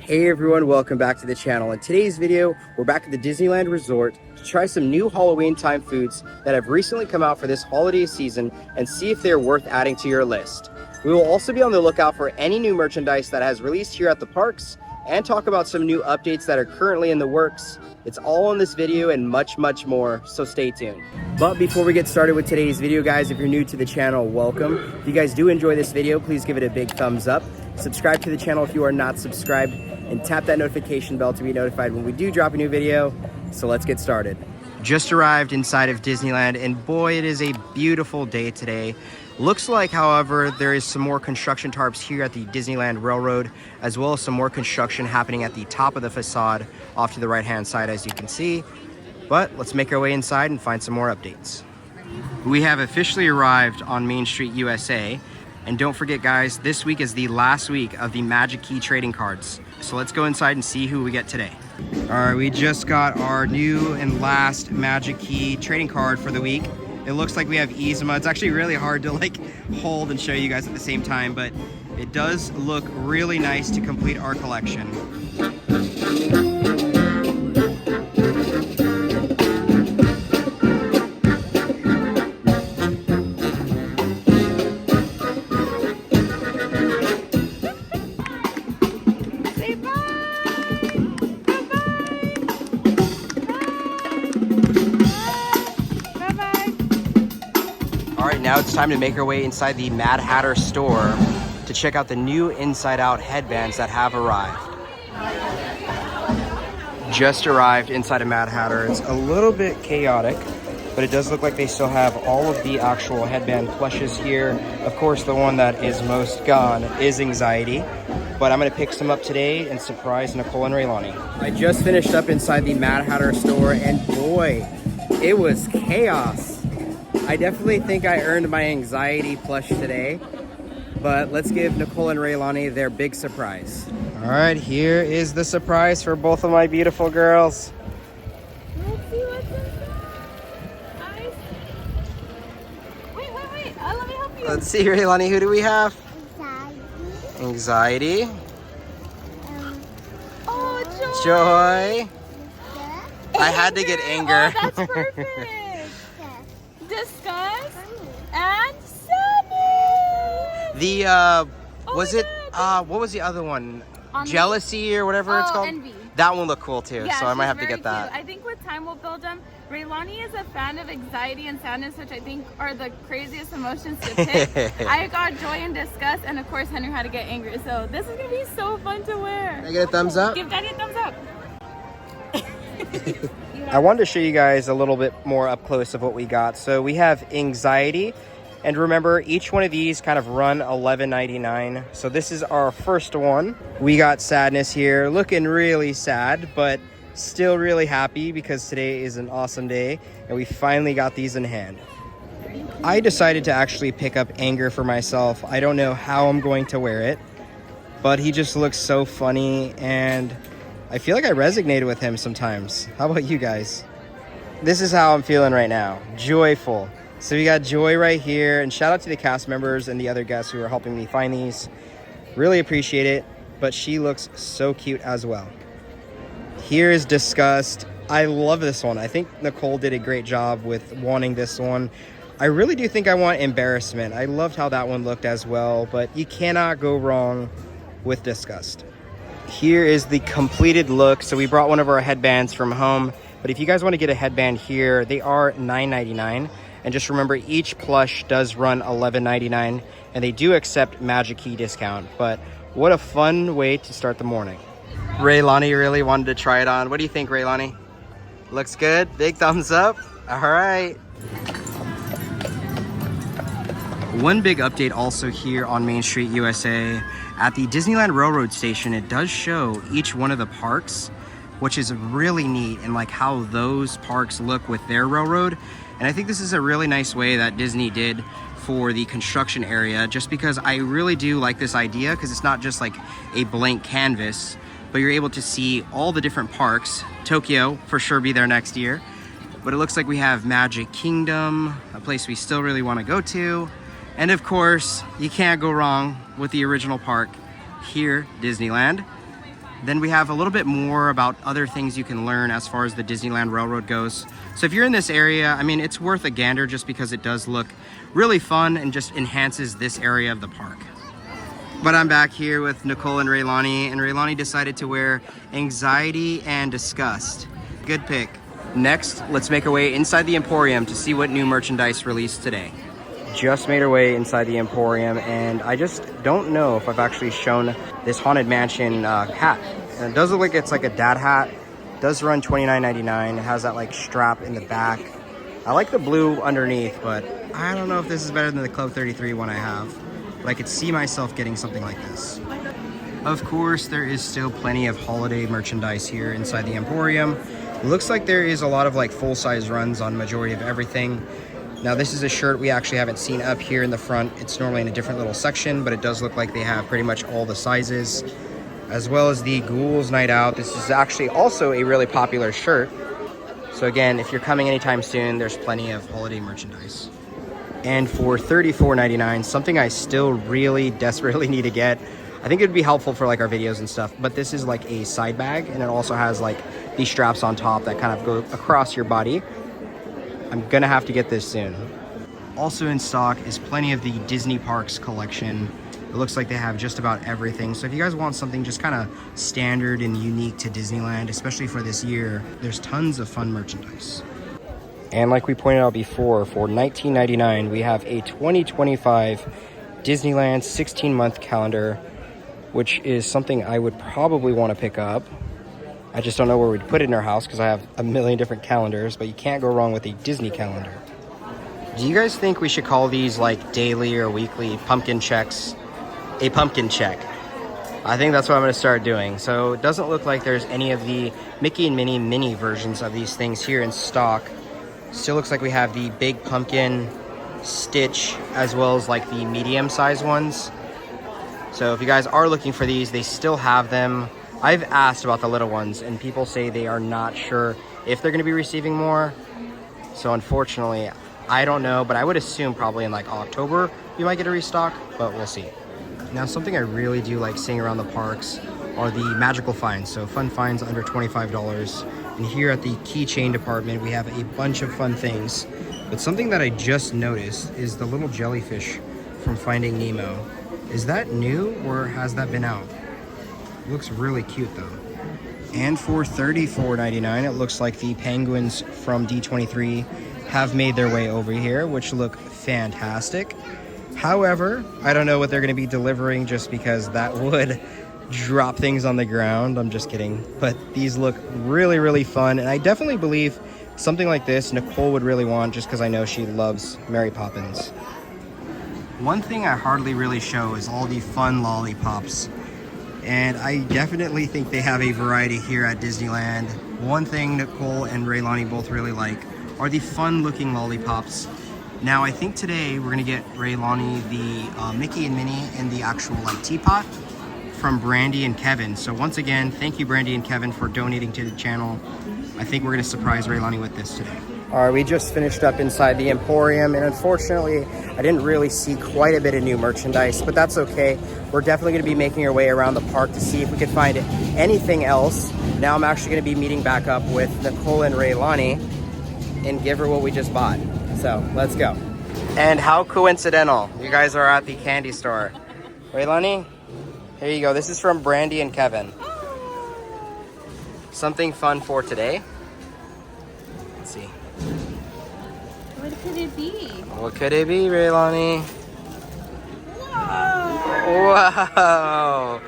Hey everyone, welcome back to the channel. In today's video, we're back at the Disneyland Resort to try some new Halloween time foods that have recently come out for this holiday season and see if they're worth adding to your list. We will also be on the lookout for any new merchandise that has released here at the parks and talk about some new updates that are currently in the works. It's all in this video and much more, so stay tuned. But before we get started with today's video, guys, if you're new to the channel, welcome. If you guys do enjoy this video, please give it a big thumbs up. Subscribe to the channel if you are not subscribed, and tap that notification bell to be notified when we do drop a new video. So let's get started. Just arrived inside of Disneyland, and boy, it is a beautiful day today. Looks like, however, there is some more construction tarps here at the Disneyland Railroad, as well as some more construction happening at the top of the facade off to the right-hand side, as you can see. But let's make our way inside and find some more updates. We have officially arrived on Main Street, USA. And don't forget, guys, this week is the last week of the Magic Key trading cards. So let's go inside and see who we get today. All right, we just got our new and last Magic Key trading card for the week. It looks like we have Yzma. It's actually really hard to hold and show you guys at the same time, but it does look really nice to complete our collection. Now it's time to make our way inside the Mad Hatter store to check out the new inside out headbands that have arrived. Just arrived inside of Mad Hatter. It's a little bit chaotic, but it does look like they still have all of the actual headband plushes here. Of course, the one that is most gone is Anxiety, but I'm gonna pick some up today and surprise Nicole and Raylani. I just finished up inside the Mad Hatter store, and boy, it was chaos. I definitely think I earned my Anxiety plush today, but let's give Nicole and Raylani their big surprise. All right, here is the surprise for both of my beautiful girls. Let's see what's inside. Wait, let me help you. Let's see, Raylani, who do we have? Anxiety. Anxiety. Oh, Joy. I had to get Anger. Oh, that's perfect. Disgust and sadness. The what was the other one? Jealousy or whatever it's called? Envy. That one looked cool too, Yeah, so I might have to get cute. that. I think with time we'll build them. Raylani is a fan of Anxiety and sadness, which I think are the craziest emotions to pick. I got Joy and Disgust, and of course Henry had to get Angry. So this is gonna be so fun to wear. Can I get a thumbs up? Give Daddy a thumbs up. I wanted to show you guys a little bit more up close of what we got. So we have Anxiety, and remember, each one of these kind of run $11.99. So this is our first one. We got Sadness here, looking really sad, but still really happy because today is an awesome day and we finally got these in hand. I decided to actually pick up Anger for myself. I don't know how I'm going to wear it, but he just looks so funny, and I feel like I resonated with him sometimes. How about you guys? This is how I'm feeling right now. Joyful. So we got Joy right here, and shout out to the cast members and the other guests who are helping me find these. Really appreciate it, but she looks so cute as well. Here is Disgust. I love this one. I think Nicole did a great job with wanting this one. I really do think I want Embarrassment. I loved how that one looked as well, but you cannot go wrong with Disgust. Here is the completed look. So we brought one of our headbands from home, but if you guys want to get a headband here, they are $9.99. And just remember, each plush does run $11.99, and they do accept Magic Key discount. But what a fun way to start the morning. Raylani really wanted to try it on. What do you think, Raylani? Looks good? Big thumbs up? All right. One big update also here on Main Street, USA. At the Disneyland Railroad Station, it does show each one of the parks, which is really neat, and like how those parks look with their railroad. And I think this is a really nice way that Disney did for the construction area, just because I really do like this idea, because it's not just like a blank canvas, but you're able to see all the different parks. Tokyo, for sure, be there next year. But it looks like we have Magic Kingdom, a place we still really want to go to. And of course, you can't go wrong with the original park here, Disneyland. Then we have a little bit more about other things you can learn as far as the Disneyland Railroad goes. So if you're in this area, I mean, it's worth a gander just because it does look really fun and just enhances this area of the park. But I'm back here with Nicole and Raylani decided to wear Anxiety and Disgust. Good pick. Next, let's make our way inside the Emporium to see what new merchandise released today. Just made our way inside the Emporium, and I just don't know if I've actually shown this Haunted Mansion hat. And it does look like it's like a dad hat. It does run $29.99. It has that like strap in the back. I like the blue underneath, but I don't know if this is better than the Club 33 one I have. But I could see myself getting something like this. Of course, there is still plenty of holiday merchandise here inside the Emporium. It looks like there is a lot of like full-size runs on majority of everything. Now this is a shirt we actually haven't seen up here in the front. It's normally in a different little section, but it does look like they have pretty much all the sizes, as well as the Ghouls Night Out. This is actually also a really popular shirt. So again, if you're coming anytime soon, there's plenty of holiday merchandise. And for $34.99, something I still really desperately need to get. I think it'd be helpful for like our videos and stuff, but this is like a side bag, and it also has like these straps on top that kind of go across your body. I'm gonna have to get this soon. Also in stock is plenty of the Disney Parks collection. It looks like they have just about everything. So if you guys want something just kind of standard and unique to Disneyland, especially for this year, there's tons of fun merchandise. And like we pointed out before, for $19.99, we have a 2025 Disneyland 16-month calendar, which is something I would probably want to pick up. I just don't know where we'd put it in our house because I have a million different calendars, but you can't go wrong with a Disney calendar. Do you guys think we should call these like daily or weekly pumpkin checks a pumpkin check? I think that's what I'm going to start doing. So it doesn't look like there's any of the Mickey and Minnie mini versions of these things here in stock. Still looks like we have the big pumpkin, Stitch, as well as like the medium size ones. So if you guys are looking for these, they still have them. I've asked about the little ones, and people say they are not sure if they're going to be receiving more. So unfortunately, I don't know, but I would assume probably in like October you might get a restock, but we'll see. Now, something I really do like seeing around the parks are the magical finds. So fun finds under $25. And here at the keychain department, we have a bunch of fun things. But something that I just noticed is the little jellyfish from Finding Nemo. Is that new or has that been out? Looks really cute though. And for $34.99, it looks like the penguins from D23 have made their way over here, which look fantastic. However, I don't know what they're going to be delivering just because that would drop things on the ground. I'm just kidding. But these look really, really fun. And I definitely believe something like this Nicole would really want just because I know she loves Mary Poppins. One thing I hardly really show is all the fun lollipops. And I definitely think they have a variety here at Disneyland. One thing Nicole and Raylani both really like are the fun looking lollipops. Now I think today we're gonna get Raylani the Mickey and Minnie in the actual like teapot from Brandy and Kevin. So once again, thank you Brandy and Kevin for donating to the channel. I think we're gonna surprise Raylani with this today. All right, we just finished up inside the Emporium, and unfortunately, I didn't really see quite a bit of new merchandise, but that's okay. We're definitely gonna be making our way around the park to see if we can find anything else. Now I'm actually gonna be meeting back up with Nicole and Raylani and give her what we just bought. So let's go. And how coincidental, you guys are at the candy store. Raylani, here you go. This is from Brandy and Kevin. Something fun for today. Let's see. What could it be? What could it be, Raylani? Whoa! Wow!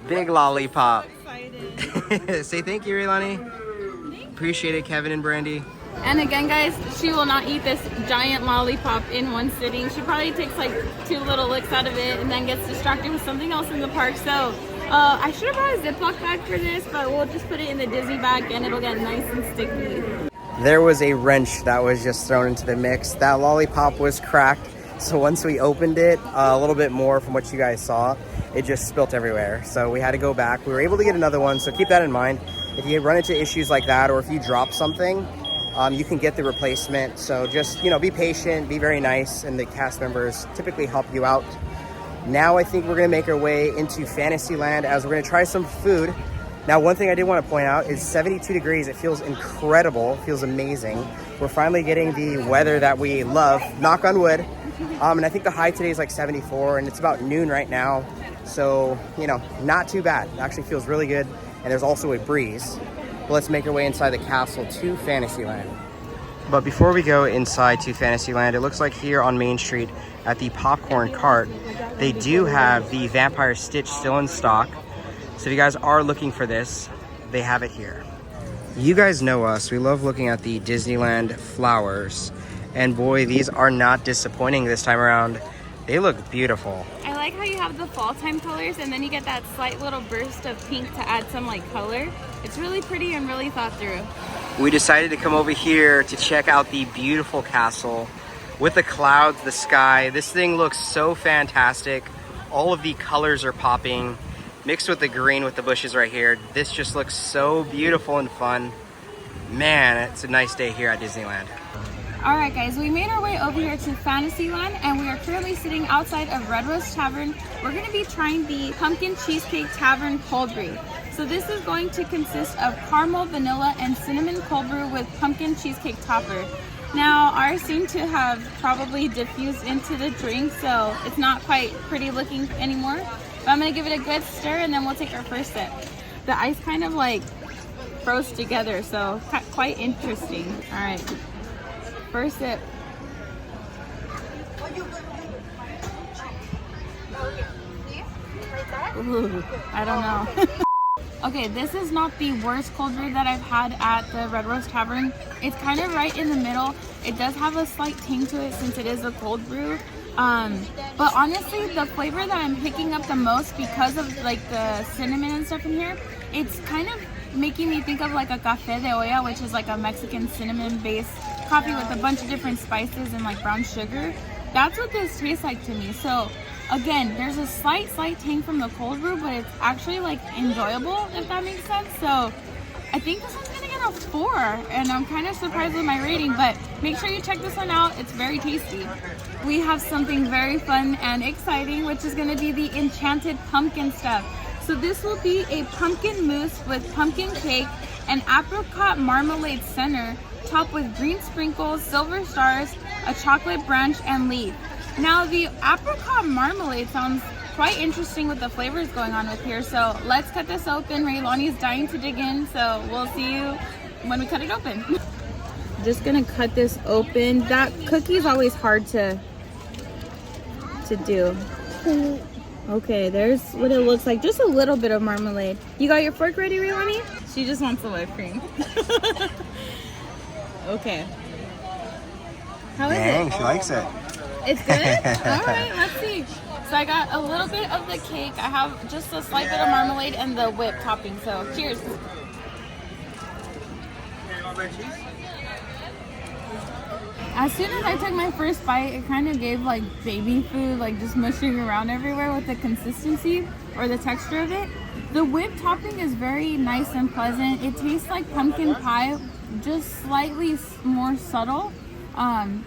Big lollipop. I'm so excited. Say thank you, Raylani. Appreciate it, Kevin and Brandy. And again, guys, she will not eat this giant lollipop in one sitting. She probably takes like 2 little licks out of it and then gets distracted with something else in the park. So I should have brought a Ziploc bag for this, but we'll just put it in the Disney bag and it'll get nice and sticky. There was a wrench that was just thrown into the mix. That lollipop was cracked. So once we opened it, a little bit more from what you guys saw, it just spilt everywhere. So we had to go back. We were able to get another one. So keep that in mind. If you run into issues like that, or if you drop something, you can get the replacement. So just, you know, be patient, be very nice, and the cast members typically help you out. Now I think we're gonna make our way into Fantasyland as we're gonna try some food. Now, one thing I did want to point out is 72 degrees. It feels incredible. It feels amazing. We're finally getting the weather that we love, knock on wood. And I think the high today is like 74, and it's about noon right now. So, you know, not too bad. It actually feels really good. And there's also a breeze. But let's make our way inside the castle to Fantasyland. But before we go inside to Fantasyland, it looks like here on Main Street at the popcorn cart, they do have the Vampire Stitch still in stock. So if you guys are looking for this, they have it here. You guys know us. We love looking at the Disneyland flowers. And boy, these are not disappointing this time around. They look beautiful. I like how you have the fall time colors and then you get that slight little burst of pink to add some like color. It's really pretty and really thought through. We decided to come over here to check out the beautiful castle with the clouds, the sky. This thing looks so fantastic. All of the colors are popping. Mixed with the green with the bushes right here. This just looks so beautiful and fun. Man, it's a nice day here at Disneyland. Alright guys, we made our way over here to Fantasyland and we are currently sitting outside of Red Rose Tavern. We're going to be trying the Pumpkin Cheesecake Tavern Cold Brew. So this is going to consist of caramel, vanilla, and cinnamon cold brew with pumpkin cheesecake topper. Now ours seem to have probably diffused into the drink, so it's not quite pretty looking anymore. But I'm going to give it a good stir and then we'll take our first sip. The ice kind of like froze together, so quite interesting. Alright. First sip. Ooh, I don't know. Okay, this is not the worst cold brew that I've had at the Red Rose Tavern. It's kind of right in the middle. It does have a slight tang to it since it is a cold brew. But honestly, the flavor that I'm picking up the most because of like the cinnamon and stuff in here, it's kind of making me think of like a café de olla, which is like a Mexican cinnamon based coffee with a bunch of different spices and like brown sugar. That's what this tastes like to me. So again, there's a slight tang from the cold brew, but it's actually like enjoyable, if that makes sense. So I think this one's gonna get a 4, and I'm kind of surprised with my rating, but make sure you check this one out. It's very tasty. We have something very fun and exciting, which is gonna be the Enchanted pumpkin stuff. So this will be a pumpkin mousse with pumpkin cake and apricot marmalade center, topped with green sprinkles, silver stars, a chocolate branch, and leaf. Now the apricot marmalade sounds quite interesting with the flavors going on with here. So let's cut this open. Raylani's dying to dig in, so we'll see you when we cut it open. Just gonna cut this open. That cookie is always hard to do. Okay, there's what it looks like. Just a little bit of marmalade. You got your fork ready, Raylani? She just wants the whipped cream. Okay. How is it? She likes it. It's good? Alright, let's see. So I got a little bit of the cake. I have just a slight bit of marmalade and the whip topping. So cheers. As soon as I took my first bite, it kind of gave like baby food, like just mushing around everywhere with the consistency or the texture of it. The whip topping is very nice and pleasant. It tastes like pumpkin pie, just slightly more subtle.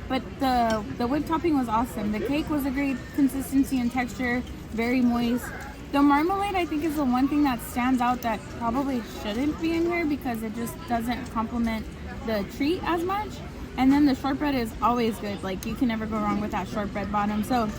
But the whip topping was awesome. The cake was a great consistency and texture, very moist. The marmalade, I think, is the one thing that stands out that probably shouldn't be in here because it just doesn't complement the treat as much. And then the shortbread is always good. Like, you can never go wrong with that shortbread bottom. So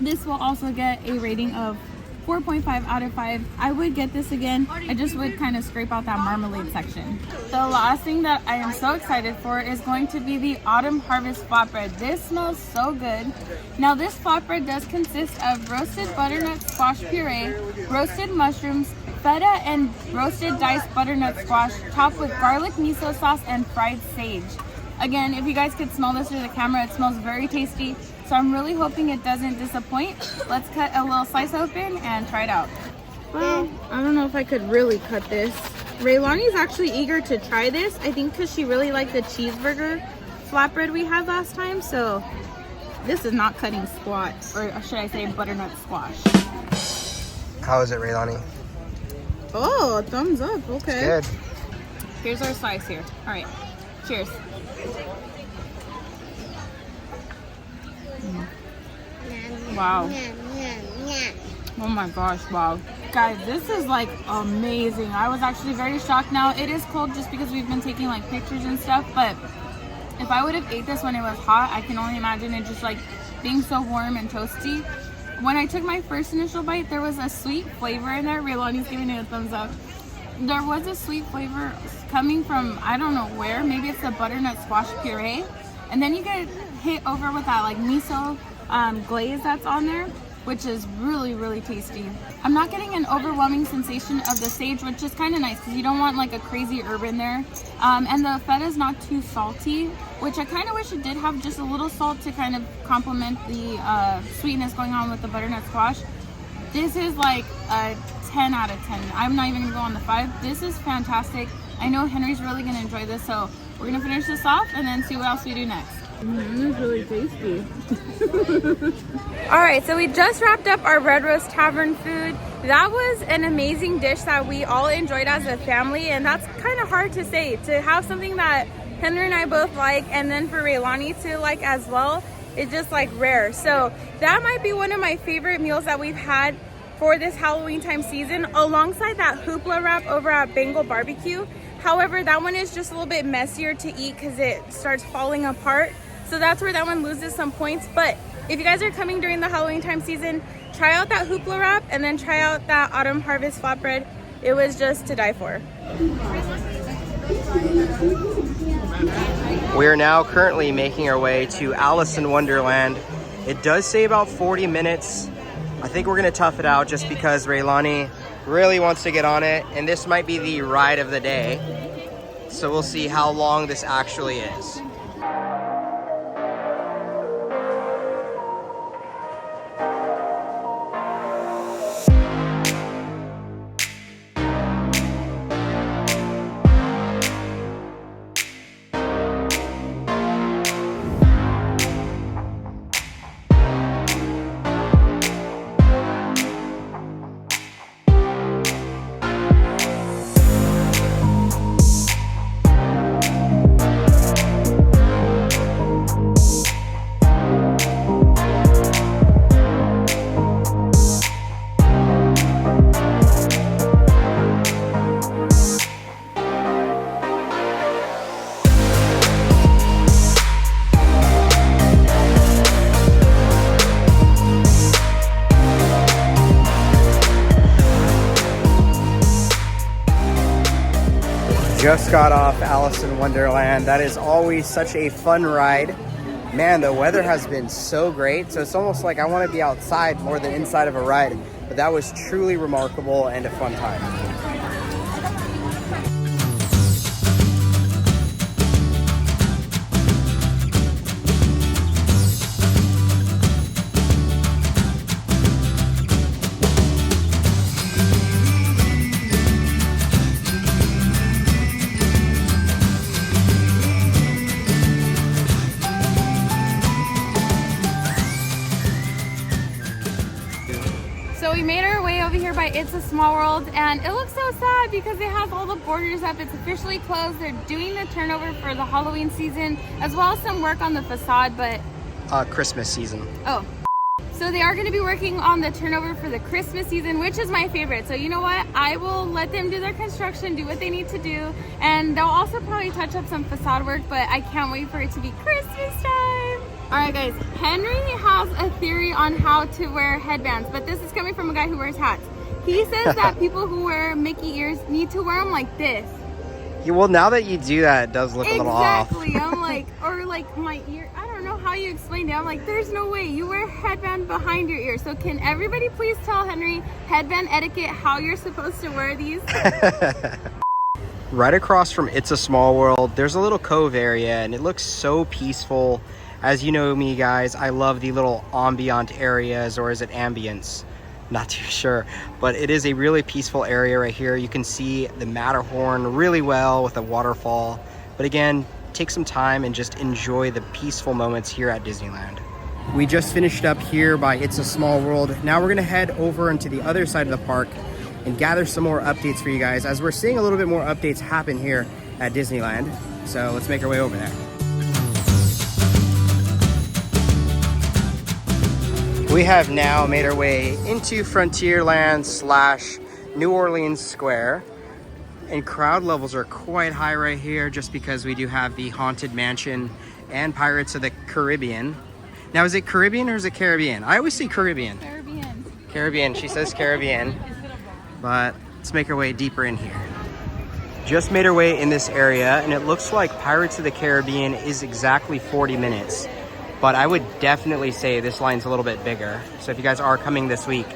this will also get a rating of 4.5 out of 5. I would get this again. I just would kind of scrape out that marmalade section. The last thing that I am so excited for is going to be the Autumn Harvest Flatbread. This smells so good. Now this flatbread does consist of roasted butternut squash puree, roasted mushrooms, feta, and roasted diced butternut squash topped with garlic miso sauce and fried sage. Again, if you guys could smell this through the camera, it smells very tasty. So I'm really hoping it doesn't disappoint. Let's cut a little slice open and try it out. Well, I don't know if I could really cut this. Raylani's actually eager to try this. I think because she really liked the cheeseburger flatbread we had last time. So this is not cutting squat, or should I say butternut squash. How is it, Raylani? Oh, thumbs up. Okay. It's good. Here's our slice here. All right. Cheers. Wow. Oh my gosh, wow. Guys, this is like amazing. I was actually very shocked. Now it is cold just because we've been taking like pictures and stuff, but if I would have ate this when it was hot, I can only imagine it just like being so warm and toasty. When I took my first initial bite, there was a sweet flavor in there. Raylani's giving it a thumbs up. There was a sweet flavor coming from, I don't know where, maybe it's the butternut squash puree. And then you get hit over with that like miso glaze that's on there, which is really, really tasty. I'm not getting an overwhelming sensation of the sage, which is kind of nice because you don't want like a crazy herb in there. And the feta is not too salty, which I kind of wish it did have just a little salt to kind of complement the sweetness going on with the butternut squash. This is like a 10 out of 10. I'm not even gonna go on the 5. This is fantastic. I know Henry's really gonna enjoy this, so we're gonna finish this off and then see what else we do next. This is really tasty. All right, so we just wrapped up our Red Rose Tavern food. That was an amazing dish that we all enjoyed as a family, and that's kind of hard to say, to have something that Henry and I both like and then for Raylani to like as well. It's just like rare. So that might be one of my favorite meals that we've had for this Halloween time season, alongside that hoopla wrap over at Bengal Barbecue. However, that one is just a little bit messier to eat because it starts falling apart. So that's where that one loses some points. But if you guys are coming during the Halloween time season, try out that hoopla wrap and then try out that Autumn Harvest flatbread. It was just to die for. We are now currently making our way to Alice in Wonderland. It does say about 40 minutes. I think we're gonna tough it out just because Raylani really wants to get on it, and this might be the ride of the day. So we'll see how long this actually is. Just got off Alice in Wonderland. That is always such a fun ride. Man, the weather has been so great, so it's almost like I want to be outside more than inside of a ride. But that was truly remarkable and a fun time. So we made our way over here by It's a Small World, and it looks so sad because it has all the borders up. It's officially closed. They're doing the turnover for the Halloween season, as well as some work on the facade, but... Christmas season. Oh. So they are going to be working on the turnover for the Christmas season, which is my favorite. So you know what? I will let them do their construction, do what they need to do, and they'll also probably touch up some facade work, but I can't wait for it to be Christmas time. All right, guys, Henry has a theory on how to wear headbands, but this is coming from a guy who wears hats. He says that people who wear Mickey ears need to wear them like this. Yeah, well, now that you do that, it does look a little off. Exactly. I'm like, or like my ear, I don't know how you explained it. I'm like, there's no way. You wear a headband behind your ear. So can everybody please tell Henry headband etiquette, how you're supposed to wear these? Right across from It's a Small World, there's a little cove area, and it looks so peaceful. As you know me, guys, I love the little ambient areas, or is it ambience? Not too sure, but it is a really peaceful area right here. You can see the Matterhorn really well with a waterfall. But again, take some time and just enjoy the peaceful moments here at Disneyland. We just finished up here by It's a Small World. Now we're gonna head over into the other side of the park and gather some more updates for you guys, as we're seeing a little bit more updates happen here at Disneyland. So let's make our way over there. We have now made our way into Frontierland / New Orleans Square. And crowd levels are quite high right here just because we do have the Haunted Mansion and Pirates of the Caribbean. Now, is it Caribbean or is it Caribbean? I always say Caribbean. Caribbean. Caribbean, she says Caribbean. But let's make our way deeper in here. Just made our way in this area, and it looks like Pirates of the Caribbean is exactly 40 minutes. But I would definitely say this line's a little bit bigger. So if you guys are coming this week,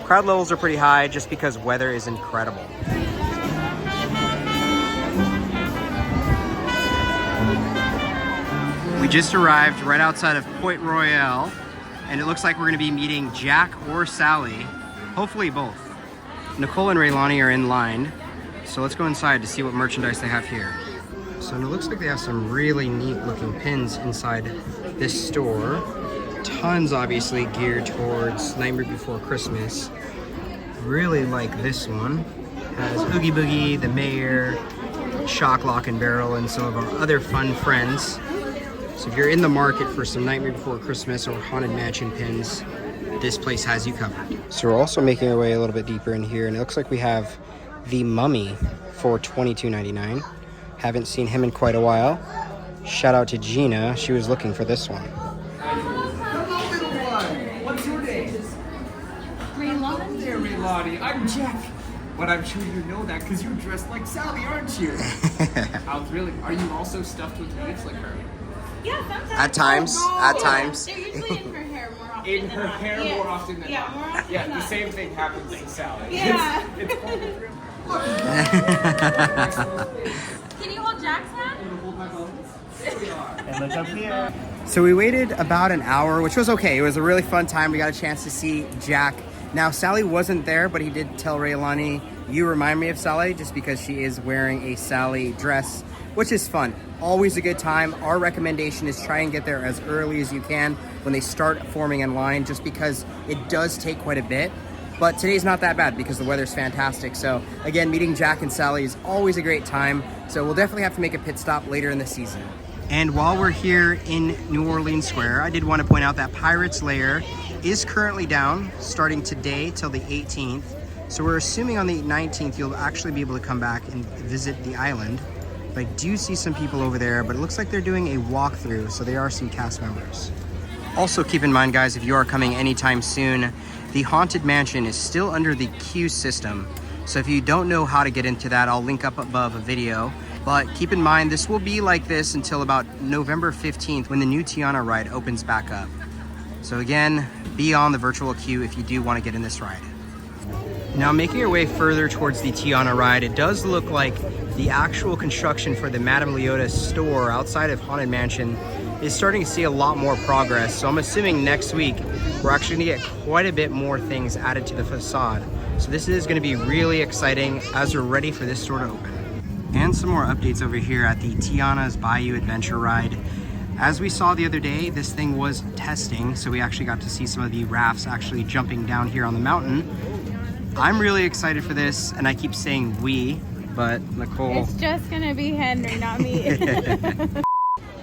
crowd levels are pretty high just because weather is incredible. We just arrived right outside of Point Royale, and it looks like we're gonna be meeting Jack or Sally, hopefully both. Nicole and Raylani are in line, so let's go inside to see what merchandise they have here. So it looks like they have some really neat looking pins inside this store. Tons obviously geared towards Nightmare Before Christmas. Really like this one. Has Oogie Boogie, the Mayor, Shock, Lock, and Barrel, and some of our other fun friends. So if you're in the market for some Nightmare Before Christmas or Haunted Mansion pins, this place has you covered. So we're also making our way a little bit deeper in here, and it looks like we have the Mummy for $22.99. Haven't seen him in quite a while. Shout out to Gina, she was looking for this one. Hello, little one. What's your name? Raylani. There, Raylani. I'm Jack. But I'm sure you know that because you're dressed like Sally, aren't you? How thrilling. Are you also stuffed with leaves like her? Yeah, sometimes. At times, at times. They're usually in her hair more often In than her not. hair Yes. more often than Yeah, not. more often Yeah, than the not. same thing happens to Sally. Yeah. It's horrible. Can you hold Jack's hand? Hold my bones. There we are. And look up here. So we waited about an hour, which was okay. It was a really fun time. We got a chance to see Jack. Now, Sally wasn't there, but he did tell Raylani, you remind me of Sally, just because she is wearing a Sally dress, which is fun. Always a good time. Our recommendation is try and get there as early as you can when they start forming in line, just because it does take quite a bit. But today's not that bad because the weather's fantastic. So again, meeting Jack and Sally is always a great time. So we'll definitely have to make a pit stop later in the season. And while we're here in New Orleans Square, I did want to point out that Pirates Lair is currently down starting today till the 18th. So we're assuming on the 19th, you'll actually be able to come back and visit the island. But I do see some people over there, but it looks like they're doing a walkthrough. So there are some cast members. Also keep in mind, guys, if you are coming anytime soon, the Haunted Mansion is still under the queue system. So if you don't know how to get into that, I'll link up above a video. But keep in mind, this will be like this until about November 15th when the new Tiana ride opens back up. So again, be on the virtual queue if you do want to get in this ride. Now, making our way further towards the Tiana ride, it does look like the actual construction for the Madame Leota store outside of Haunted Mansion is starting to see a lot more progress. So I'm assuming next week, we're actually gonna get quite a bit more things added to the facade. So this is gonna be really exciting as we're ready for this store to open. And some more updates over here at the Tiana's Bayou Adventure Ride. As we saw the other day, this thing was testing, so we actually got to see some of the rafts actually jumping down here on the mountain. I'm really excited for this, and I keep saying we, but Nicole... It's just gonna be Henry, not me.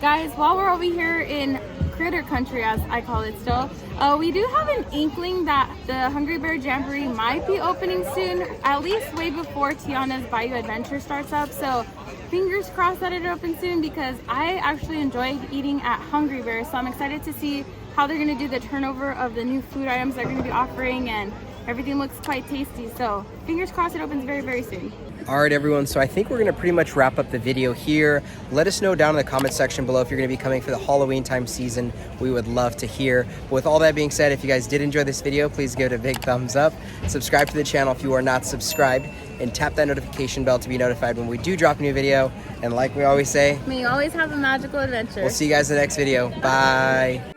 Guys, while we're over here in Critter Country, as I call it still, we do have an inkling that the Hungry Bear Jamboree might be opening soon, at least way before Tiana's Bayou Adventure starts up. So fingers crossed that it opens soon, because I actually enjoy eating at Hungry Bear. So I'm excited to see how they're going to do the turnover of the new food items they're going to be offering, and everything looks quite tasty. So fingers crossed it opens very, very soon. All right, everyone, so I think we're gonna pretty much wrap up the video here. Let us know down in the comment section below if you're gonna be coming for the Halloween time season. We would love to hear. But with all that being said, if you guys did enjoy this video, please give it a big thumbs up. Subscribe to the channel if you are not subscribed, and tap that notification bell to be notified when we do drop a new video. And like we always say, May you always have a magical adventure. we'll see you guys in the next video. Bye.